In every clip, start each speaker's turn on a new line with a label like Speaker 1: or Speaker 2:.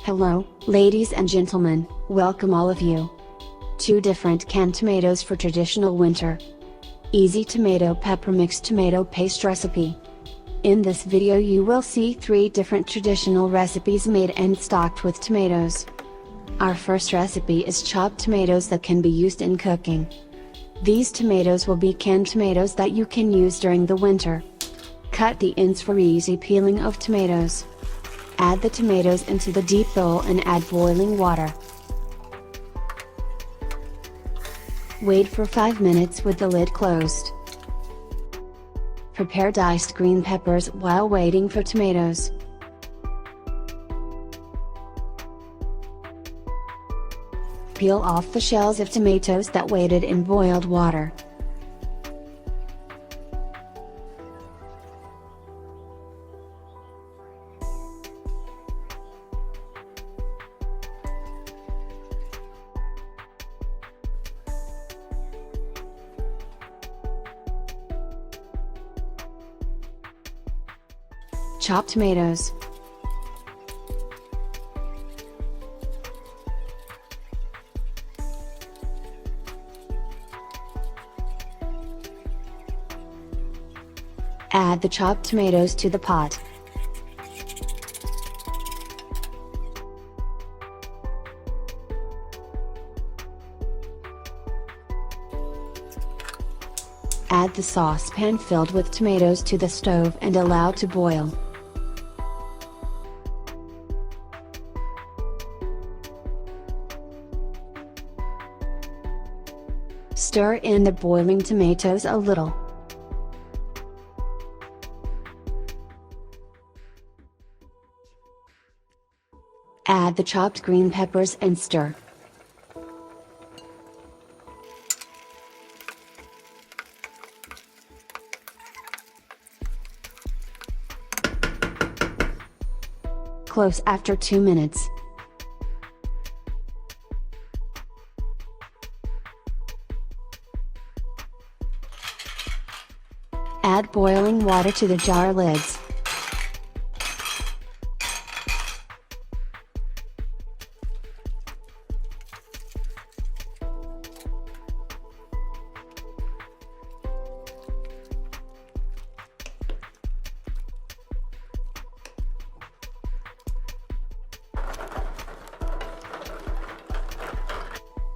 Speaker 1: Hello, ladies and gentlemen, welcome all of you. 2 different canned tomatoes for traditional winter. Easy tomato pepper mixed tomato paste recipe. In this video you will see 3 different traditional recipes made and stocked with tomatoes. Our first recipe is chopped tomatoes that can be used in cooking. These tomatoes will be canned tomatoes that you can use during the winter. Cut the ends for easy peeling of tomatoes. Add the tomatoes into the deep bowl and add boiling water. Wait for 5 minutes with the lid closed. Prepare diced green peppers while waiting for tomatoes. Peel off the shells of tomatoes that waited in boiled water. Chopped tomatoes. Add the chopped tomatoes to the pot. Add the saucepan filled with tomatoes to the stove and allow to boil. Stir in the boiling tomatoes a little. Add the chopped green peppers and stir. Close after 2 minutes. Add boiling water to the jar lids.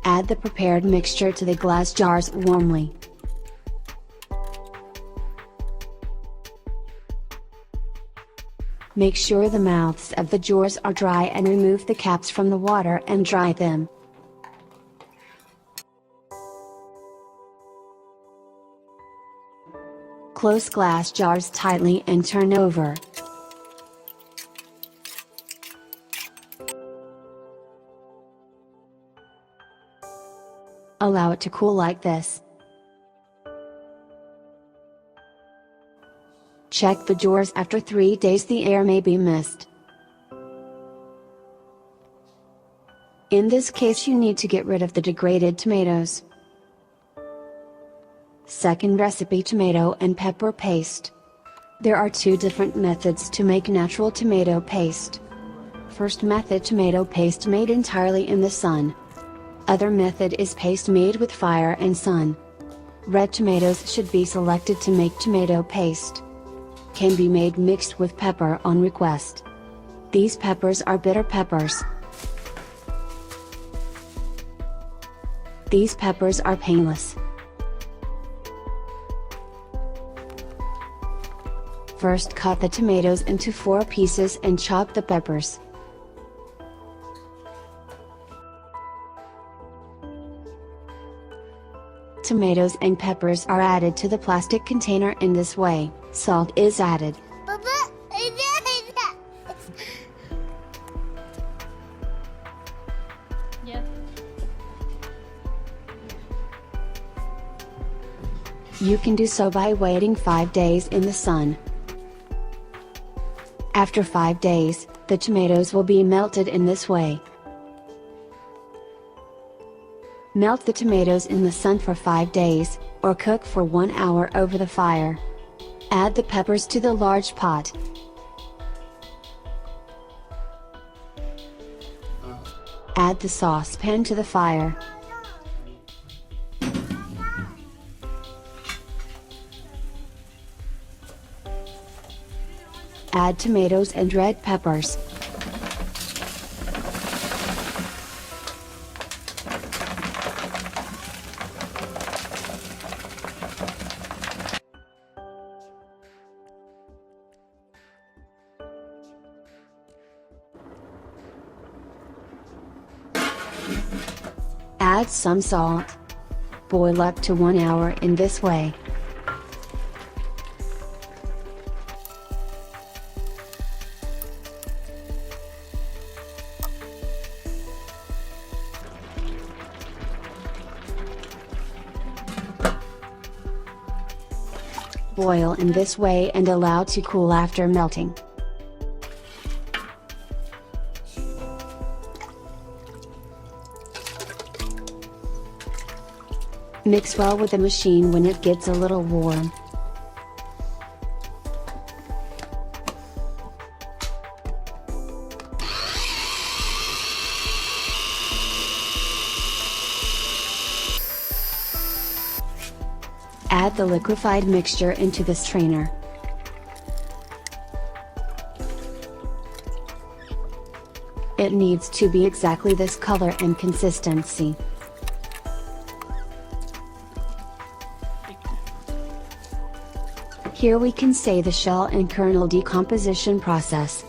Speaker 1: Add the prepared mixture to the glass jars warmly. Make sure the mouths of the jars are dry and remove the caps from the water and dry them. Close glass jars tightly and turn over. Allow it to cool like this. Check the jars after 3 days, the air may be missed. In this case you need to get rid of the degraded tomatoes. Second recipe, tomato and pepper paste. There are 2 different methods to make natural tomato paste. First method, tomato paste made entirely in the sun. Other method is paste made with fire and sun. Red tomatoes should be selected to make tomato paste. Can be made mixed with pepper on request. These peppers are bitter peppers. These peppers are painless. First cut the tomatoes into 4 pieces and chop the peppers. Tomatoes and peppers are added to the plastic container in this way. Salt is added.
Speaker 2: Yes.
Speaker 1: You can do so by waiting 5 days in the sun. After 5 days, the tomatoes will be melted in this way. Melt the tomatoes in the sun for 5 days, or cook for 1 hour over the fire. Add the peppers to the large pot. Add the saucepan to the fire. Add tomatoes and red peppers. Add some salt. Boil up to 1 hour in this way. Boil in this way and allow to cool after melting. Mix well with the machine when it gets a little warm. Add the liquefied mixture into the strainer. It needs to be exactly this color and consistency. Here we can say the shell and kernel decomposition process.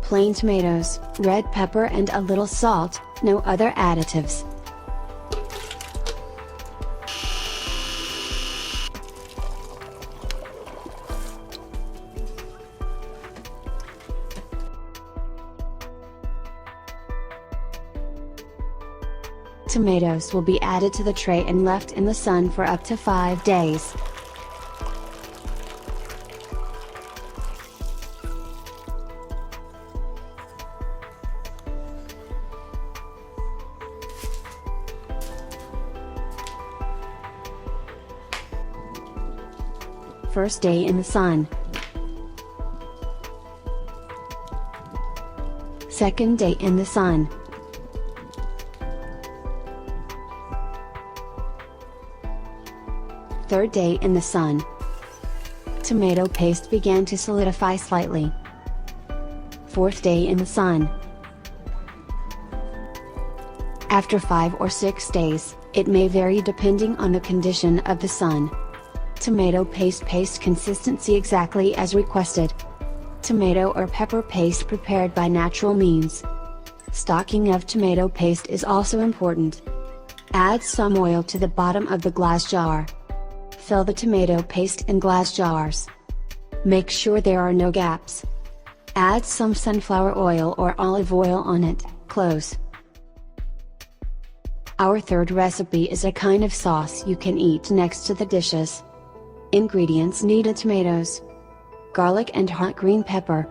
Speaker 1: Plain tomatoes, red pepper and a little salt, no other additives. Tomatoes will be added to the tray and left in the sun for up to 5 days. First day in the sun. Second day in the sun. Third day in the sun. Tomato paste began to solidify slightly. Fourth day in the sun. After 5 or 6 days, it may vary depending on the condition of the sun. Tomato paste consistency exactly as requested. Tomato or pepper paste prepared by natural means. Stocking of tomato paste is also important. Add some oil to the bottom of the glass jar. Fill the tomato paste in glass jars. Make sure there are no gaps. Add some sunflower oil or olive oil on it, close. Our third recipe is a kind of sauce you can eat next to the dishes. Ingredients needed: tomatoes, garlic and hot green pepper,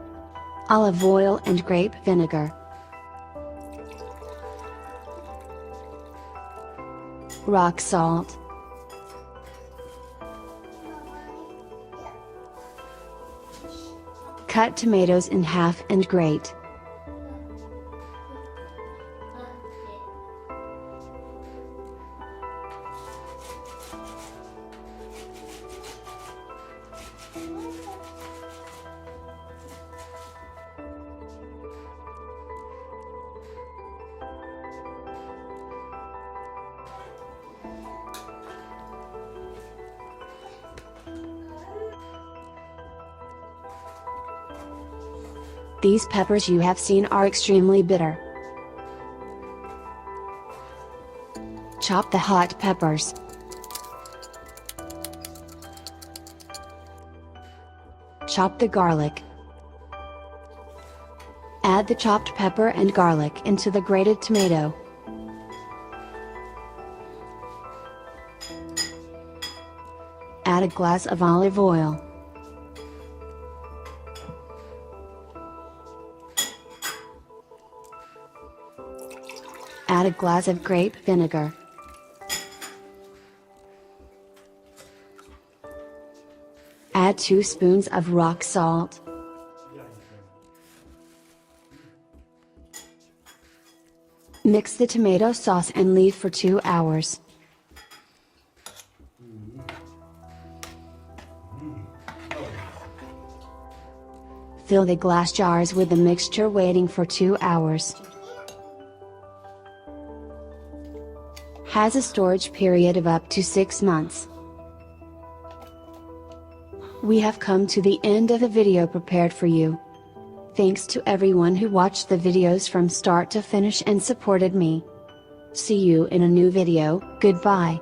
Speaker 1: olive oil and grape vinegar. Rock salt. Cut tomatoes in half and grate. These peppers you have seen are extremely bitter. Chop the hot peppers. Chop the garlic. Add the chopped pepper and garlic into the grated tomato. Add a glass of olive oil. Add a glass of grape vinegar. Add 2 spoons of rock salt. Mix the tomato sauce and leave for 2 hours. Fill the glass jars with the mixture waiting for 2 hours. Has a storage period of up to 6 months. We have come to the end of the video prepared for you. Thanks to everyone who watched the videos from start to finish and supported me. See you in a new video. Goodbye.